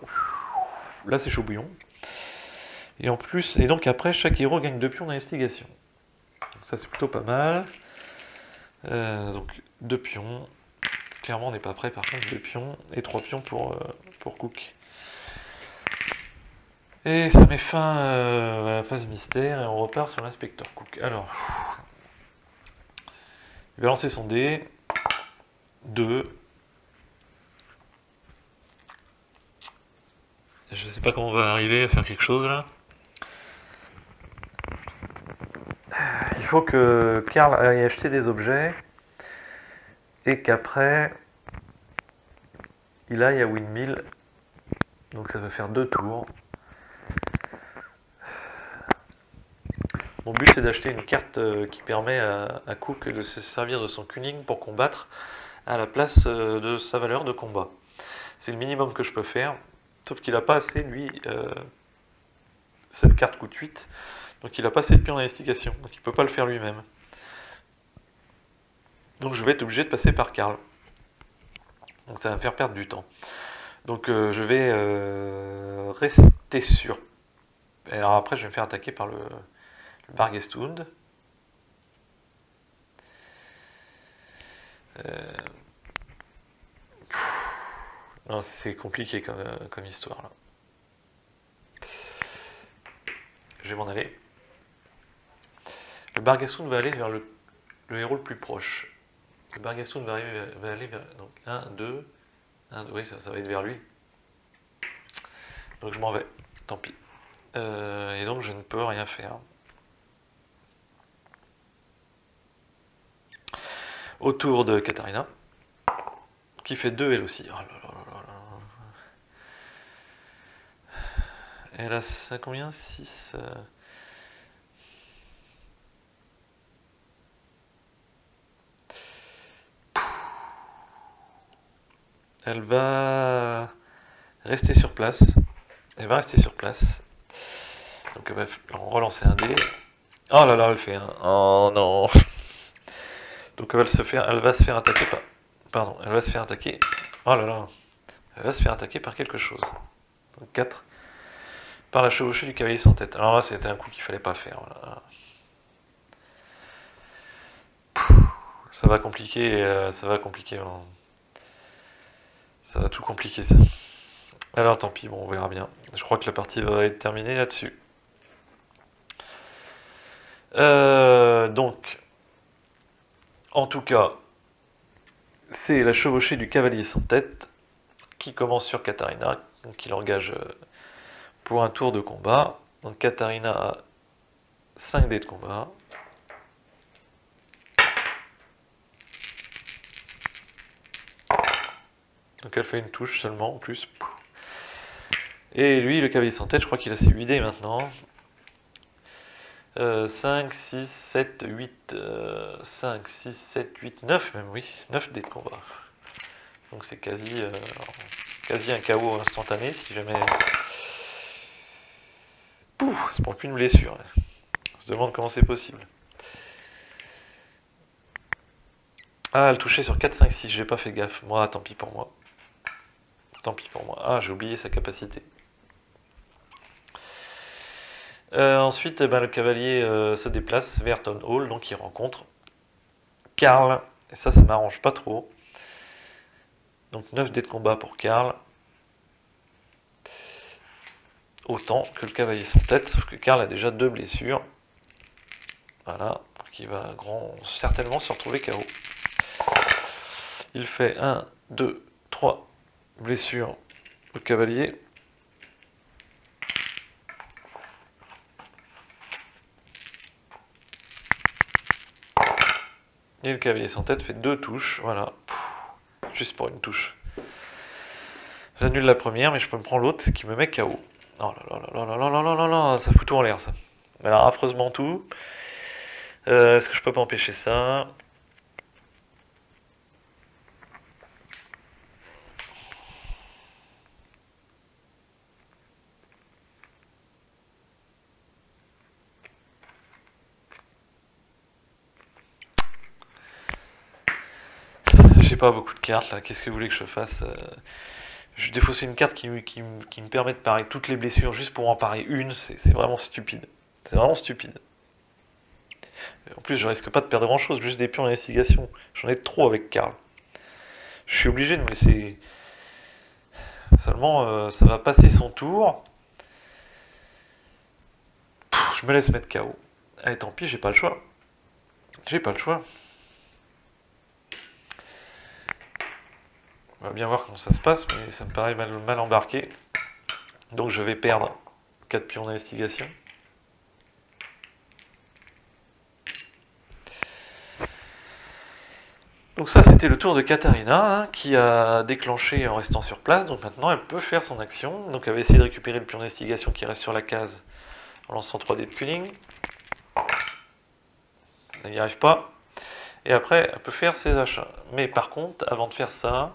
c'est chaud bouillon. Et en plus, et donc après, chaque héros gagne 2 pions d'investigation. Donc ça c'est plutôt pas mal. Donc 2 pions. Clairement, on n'est pas prêt, par contre, 2 pions et 3 pions pour Cook. Et ça met fin à la phase mystère, et on repart sur l'inspecteur Cook. Alors, il va lancer son dé. 2. Je sais pas comment on va arriver à faire quelque chose, là. Il faut que Karl aille acheter des objets, et qu'après, il aille à Windmill. Donc ça va faire 2 tours. Mon but, c'est d'acheter une carte qui permet à Cook de se servir de son cunning pour combattre à la place de sa valeur de combat. C'est le minimum que je peux faire, sauf qu'il n'a pas assez, lui, cette carte coûte 8, donc il n'a pas assez de pions d'investigation, donc il ne peut pas le faire lui-même. Donc je vais être obligé de passer par Karl. Donc ça va me faire perdre du temps. Donc je vais rester sur... Alors après, je vais me faire attaquer par le Bargestund. Non, c'est compliqué comme histoire là. Je vais m'en aller. Le Bargestund va aller vers le héros le plus proche. Le Bargestund va aller vers... Donc 1, 2... oui, ça va être vers lui. Donc je m'en vais. Tant pis. Et donc je ne peux rien faire. Autour de Katarina, qui fait 2 elle aussi. Oh là là là là là. Elle a ça combien? 6 Elle va rester sur place. Elle va rester sur place. Donc elle va relancer un dé. Oh là là, elle fait un... Oh non. Donc elle va se faire attaquer par... Pardon, elle va se faire attaquer... Oh là là. Elle va se faire attaquer par quelque chose. Donc 4. Par la chevauchée du cavalier sans tête. Alors là, c'était un coup qu'il fallait pas faire. Voilà. Ça va compliquer, ça va compliquer. Ça va tout compliquer ça. Alors tant pis, bon, on verra bien. Je crois que la partie va être terminée là-dessus. Donc, en tout cas, c'est la chevauchée du cavalier sans tête qui commence sur Katarina, donc il engage pour un tour de combat. Donc Katarina a 5 dés de combat. Donc elle fait une touche seulement en plus. Et lui, le cavalier sans tête, je crois qu'il a ses 8 dés maintenant. 5, 6, 7, 8, 5, 6, 7, 8, 9 même, oui. 9 dés de combat. Donc c'est quasi un KO instantané si jamais... Pouf, c'est pour qu'une blessure. On se demande comment c'est possible. Ah, elle touchait sur 4, 5, 6, j'ai pas fait gaffe. Moi, tant pis pour moi. Tant pis pour moi. Ah, j'ai oublié sa capacité. Ensuite, le cavalier se déplace vers Town Hall, donc il rencontre Karl. Et ça m'arrange pas trop. Donc 9 dés de combat pour Karl. Autant que le cavalier sans tête, sauf que Karl a déjà 2 blessures. Voilà, donc il va certainement se retrouver KO. Il fait 1, 2, 3 blessures au cavalier. Et le cavalier sans tête fait 2 touches, voilà. Juste pour une touche. J'annule la première, mais je peux me prendre l'autre qui me met KO. Oh là là là là là là là là là, ça fout tout en l'air ça. Alors affreusement tout. Est-ce que je peux pas empêcher ça? J'ai pas beaucoup de cartes là, qu'est-ce que vous voulez que je fasse? Je défausse une carte qui me permet de parer toutes les blessures juste pour en parer une, c'est vraiment stupide. C'est vraiment stupide. En plus, je risque pas de perdre grand chose, juste des pions d'investigation. J'en ai trop avec Karl. Je suis obligé de me laisser. Seulement, ça va passer son tour. Je me laisse mettre KO. Allez, tant pis, j'ai pas le choix. J'ai pas le choix. On va bien voir comment ça se passe, mais ça me paraît mal embarqué. Donc je vais perdre 4 pions d'investigation. Donc ça, c'était le tour de Katarina, hein, qui a déclenché en restant sur place. Donc maintenant, elle peut faire son action. Donc elle va essayer de récupérer le pion d'investigation qui reste sur la case en lançant 3 dés de cunning. Elle n'y arrive pas. Et après, elle peut faire ses achats. Mais par contre, avant de faire ça,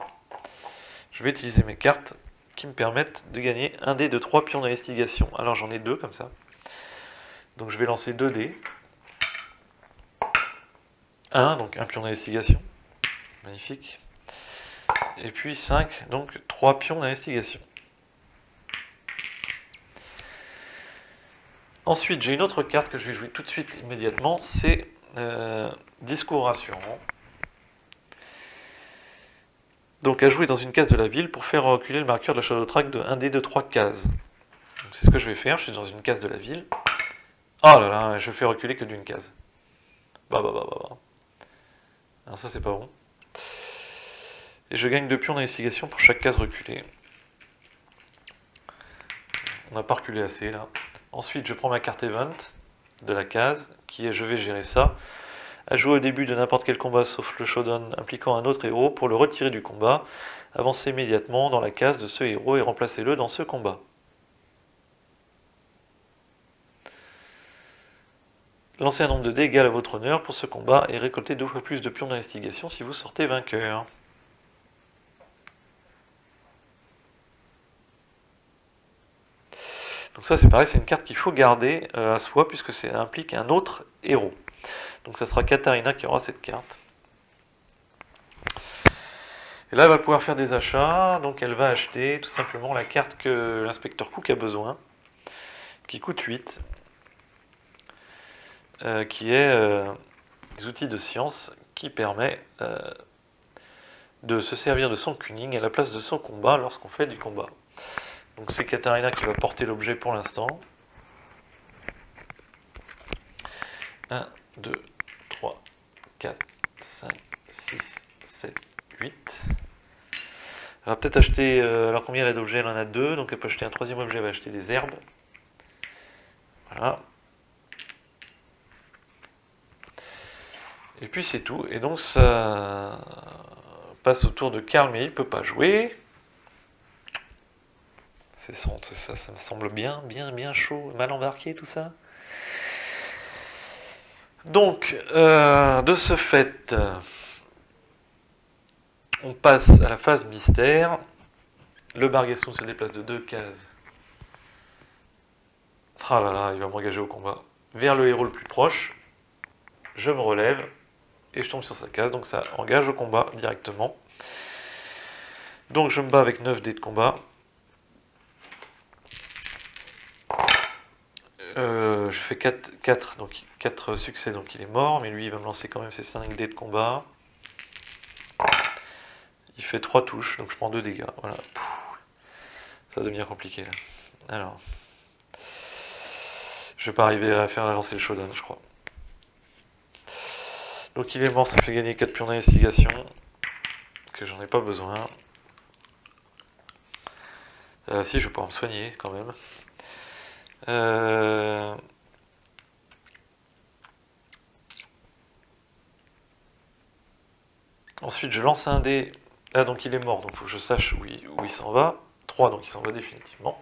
je vais utiliser mes cartes qui me permettent de gagner un dé de 3 pions d'investigation. Alors j'en ai 2 comme ça. Donc je vais lancer 2 dés. 1, donc un pion d'investigation. Magnifique. Et puis 5, donc 3 pions d'investigation. Ensuite, j'ai une autre carte que je vais jouer tout de suite, immédiatement, c'est Discours rassurant. Donc à jouer dans une case de la ville pour faire reculer le marqueur de la Shadow Track de 1 dé de 3 cases. C'est ce que je vais faire, je suis dans une case de la ville. Oh là là, je fais reculer que d'une case. Bah. Alors ça c'est pas bon. Et je gagne 2 pions d'investigation pour chaque case reculée. On n'a pas reculé assez là. Ensuite, je prends ma carte Event de la case, qui est je vais gérer ça. À jouer au début de n'importe quel combat sauf le showdown impliquant un autre héros pour le retirer du combat. Avancez immédiatement dans la case de ce héros et remplacez-le dans ce combat. Lancez un nombre de dés égal à votre honneur pour ce combat et récoltez 2 fois plus de pions d'investigation si vous sortez vainqueur. Donc ça c'est pareil, c'est une carte qu'il faut garder à soi puisque ça implique un autre héros. Donc ça sera Katarina qui aura cette carte. Et là elle va pouvoir faire des achats, donc elle va acheter tout simplement la carte que l'inspecteur Cook a besoin, qui coûte 8, qui est les outils de science qui permet de se servir de son cunning à la place de son combat lorsqu'on fait du combat. Donc c'est Katarina qui va porter l'objet pour l'instant. 1, 2, 3, 4, 5, 6, 7, 8. Elle va peut-être acheter... alors combien elle a d'objets? Elle en a 2, donc elle peut acheter un troisième objet, elle va acheter des herbes. Voilà. Et puis c'est tout. Et donc ça passe au tour de Karl, mais il ne peut pas jouer. Ça me semble bien chaud, mal embarqué tout ça. Donc, de ce fait, on passe à la phase mystère. Le Bargheston se déplace de 2 cases. Ah là là, il va m'engager au combat. Vers le héros le plus proche. Je me relève et je tombe sur sa case, donc ça engage au combat directement. Donc je me bats avec 9 dés de combat. Je fais 4, donc 4 succès, donc il est mort, mais lui il va me lancer quand même ses 5 dés de combat. Il fait 3 touches, donc je prends 2 dégâts. Voilà. Ça va devenir compliqué là. Alors. Je vais pas arriver à faire avancer le showdown, je crois. Donc il est mort, ça fait gagner 4 pions d'investigation. Que j'en ai pas besoin. Si, je vais pouvoir me soigner quand même. Ensuite, je lance un dé. Ah, donc il est mort, donc il faut que je sache où il s'en va. 3, donc il s'en va définitivement.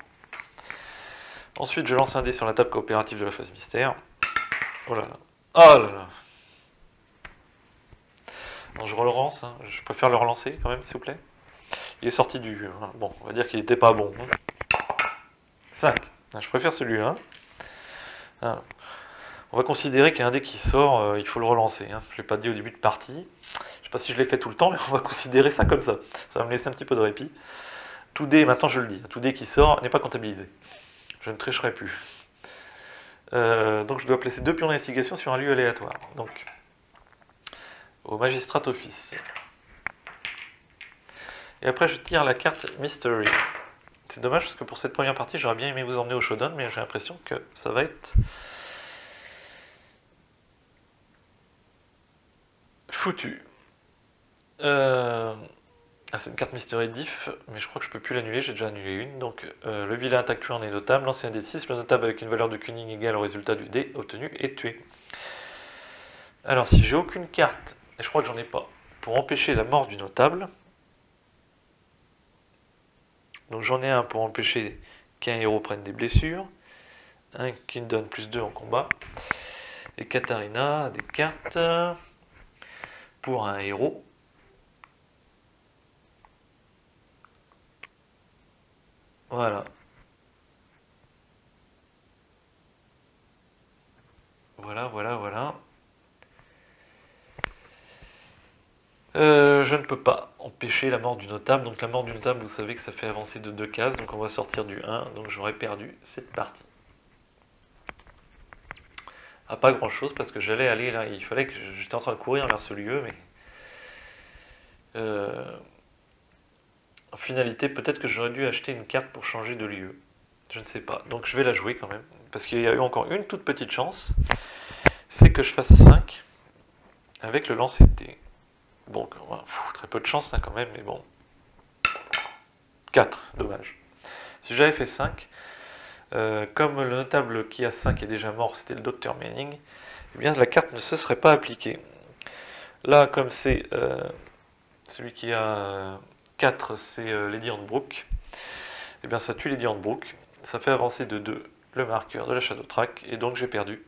Ensuite, je lance un dé sur la table coopérative de la phase mystère. Oh là là. Oh là là. Non, je relance, hein. Je préfère le relancer quand même, s'il vous plaît. Il est sorti du... Bon, on va dire qu'il n'était pas bon. 5. Je préfère celui-là. On va considérer qu'il y a un dé qui sort, il faut le relancer. Je ne l'ai pas dit au début de partie. Je ne sais pas si je l'ai fait tout le temps, mais on va considérer ça comme ça. Ça va me laisser un petit peu de répit. Tout dé, maintenant je le dis, tout dé qui sort n'est pas comptabilisé. Je ne tricherai plus. Donc je dois placer 2 pions d'investigation sur un lieu aléatoire. Donc, au Magistrat Office. Et après je tire la carte Mystery. C'est dommage parce que pour cette première partie, j'aurais bien aimé vous emmener au Shodan, mais j'ai l'impression que ça va être foutu. C'est une carte Mystery Diff, mais je crois que je peux plus l'annuler, j'ai déjà annulé une. Donc le vilain attaque tuant est notable, lancez un D6, le notable avec une valeur de cunning égale au résultat du dé obtenu est tué. Alors si j'ai aucune carte, et je crois que j'en ai pas, pour empêcher la mort du notable, donc j'en ai un pour empêcher qu'un héros prenne des blessures, un qui me donne +2 en combat, et Katharina a des cartes pour un héros. Voilà. Voilà. Je ne peux pas empêcher la mort du notable. Donc la mort du notable, vous savez que ça fait avancer de 2 cases. Donc on va sortir du 1. Donc j'aurais perdu cette partie. Ah, pas grand chose parce que j'allais aller là. Il fallait que j'étais en train de courir vers ce lieu. Mais en finalité, peut-être que j'aurais dû acheter une carte pour changer de lieu. Je ne sais pas. Donc je vais la jouer quand même. Parce qu'il y a eu encore une toute petite chance. C'est que je fasse 5 avec le lancer de dés. Bon, très peu de chance là quand même, mais bon. 4, dommage. Si j'avais fait 5, comme le notable qui a 5 est déjà mort, c'était le Dr Manning, eh bien la carte ne se serait pas appliquée. Là, comme c'est celui qui a 4, c'est Lady Handbrook, eh bien ça tue Lady Handbrook, ça fait avancer de 2 le marqueur de la Shadow Track, et donc j'ai perdu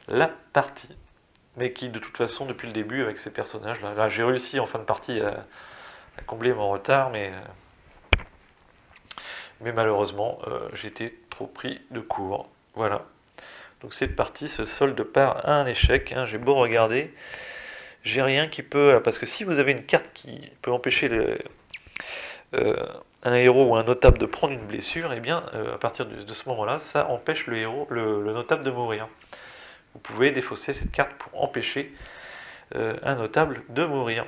la partie. Mais qui, de toute façon, depuis le début, avec ces personnages-là, là, j'ai réussi en fin de partie à combler mon retard, mais malheureusement, j'ai été trop pris de court. Voilà. Donc cette partie se solde par un échec. Hein. J'ai beau regarder, j'ai rien qui peut... Parce que si vous avez une carte qui peut empêcher un héros ou un notable de prendre une blessure, eh bien, à partir de ce moment-là, ça empêche le notable de mourir. Vous pouvez défausser cette carte pour empêcher un notable de mourir.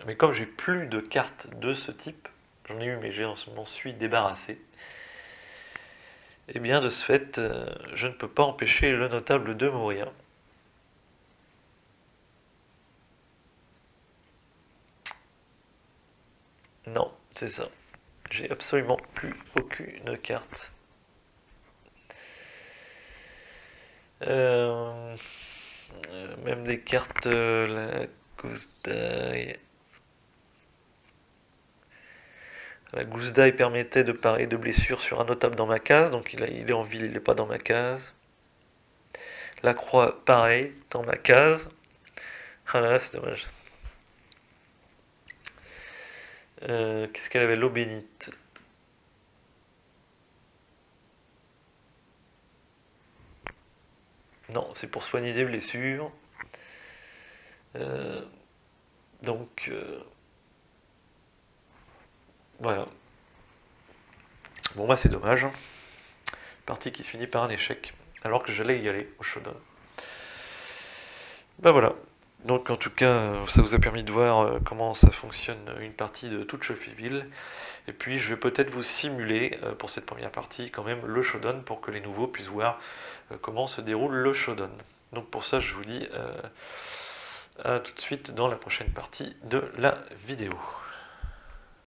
Mais comme j'ai plus de cartes de ce type, j'en ai eu mais je m'en suis débarrassé, et bien de ce fait, je ne peux pas empêcher le notable de mourir. Non, c'est ça. J'ai absolument plus aucune carte. Même des cartes, la Gousse d'Aille. La Gousse d'Aille permettait de parer de blessures sur un notable dans ma case, donc il est en ville, il n'est pas dans ma case. La croix, pareil, dans ma case. Ah là là, c'est dommage. Qu'est-ce qu'elle avait? L'eau bénite. Non, c'est pour soigner des blessures. Donc, voilà. Bon, bah c'est dommage. Hein. Partie qui se finit par un échec, alors que j'allais y aller au Shodan. Bah voilà. Donc en tout cas, ça vous a permis de voir comment ça fonctionne une partie de toute Shoffyville. Et puis je vais peut-être vous simuler pour cette première partie quand même le Shodan pour que les nouveaux puissent voir comment se déroule le Shodan. Donc pour ça je vous dis à tout de suite dans la prochaine partie de la vidéo.